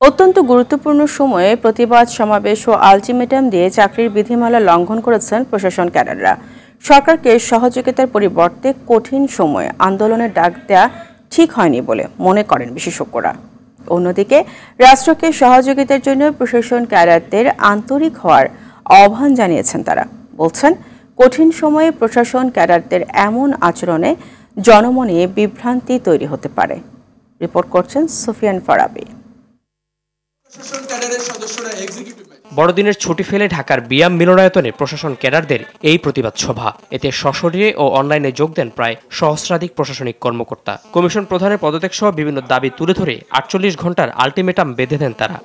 অত্যন্ত গুরুত্বপূর্ণ সময়ে প্রতিবাদ সমাবেশ ও আলটিমেটাম দিয়ে চাকরির বিধিমালা লঙ্ঘন করেছেন প্রশাসন ক্যাডাররা। সরকারকে সহযোগিতার পরিবর্তে কঠিন সময়ে আন্দোলনের ডাক দেয়া ঠিক হয়নি বলে মনে করেন বিশেষজ্ঞরা। অন্যদিকে রাষ্ট্রকে সহযোগিতার জন্য প্রশাসন ক্যাডারদের আন্তরিক হওয়ার আহ্বান জানিয়েছেন তারা। বলছেন, কঠিন সময়ে প্রশাসন ক্যাডারদের এমন আচরণে জনমনে বিভ্রান্তি তৈরি হতে পারে। রিপোর্ট করছেন সুফিয়ান ফারাবি। বড়দিনের ছুটি ফেলে ঢাকার বিয়াম মিলনায়তনে প্রশাসন ক্যাডারদের এই প্রতিবাদ সভা। এতে সশরীরে ও অনলাইনে যোগ দেন প্রায় সহস্রাধিক প্রশাসনিক কর্মকর্তা। কমিশন প্রধানের পদত্যাগ সহ বিভিন্ন দাবি তুলে ধরে ৪৮ ঘন্টার আলটিমেটাম বেঁধে দেন তারা।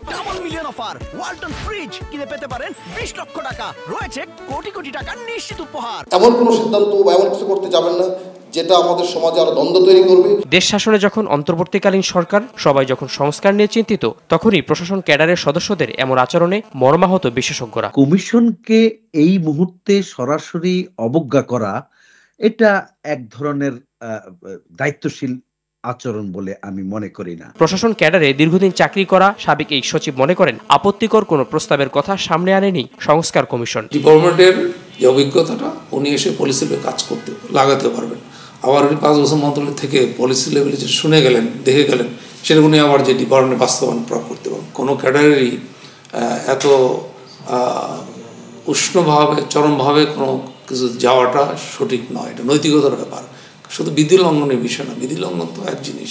এমন কোনো সিদ্ধান্ত বা এমন কিছু করতে যাবেন না যেটা আমাদের সমাজে আরো দ্বন্দ্ব তৈরি করবে। দেশ শাসনে যখন অন্তর্বর্তীকালীন সরকার, সবাই যখন সংস্কার নিয়ে চিন্তিত, তখনই প্রশাসন ক্যাডারের সদস্যদের এমন আচরণে মর্মাহত বিশেষজ্ঞরা। কমিশনকে এই মুহূর্তে সরাসরি অবজ্ঞা করা এটা এক ধরনের দায়িত্বশীল আচরণ বলে আমি মনে করি না। প্রশাসন ক্যাডারে দীর্ঘদিন চাকরি করা সাবেক এই সচিব মনে করেন, আপত্তিকর কোনো প্রস্তাবের কথা সামনে আনেনি সংস্কার কমিশন। ডিপার্টমেন্টের যে অভিজ্ঞতাটা উনি এসে পলিসি লেভেলে কাজ করতে লাগাতে পারবেন। আবার উনি 5 বছর মন্ত্রণালয় থেকে পলিসি লেভেলে যে শুনে গেলেন, দেখে গেলেন, সেটা উনি আবার যে ডিপার্টমেন্টে বাস্তবায়ন প্রয়োগ করতে পারেন। কোনো ক্যাডারেরই এত উষ্ণভাবে, চরমভাবে কোনো কিছু যাওয়াটা সঠিক নয়। এটা নৈতিকতার ব্যাপার, শুধু বিধি লঙ্ঘনের বিষয় না। বিধি লঙ্ঘন তো এক জিনিস,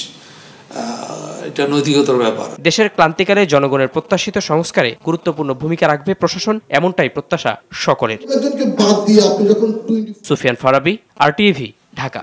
এটা নৈতিকতার ব্যাপার। দেশের ক্লান্তিকালে জনগণের প্রত্যাশিত সংস্কারে গুরুত্বপূর্ণ ভূমিকা রাখবে প্রশাসন, এমনটাই প্রত্যাশা সকলের। একজনকে বাদ দিয়ে আপনি যখন সুফিয়ান ফারাবি, RTV, ঢাকা।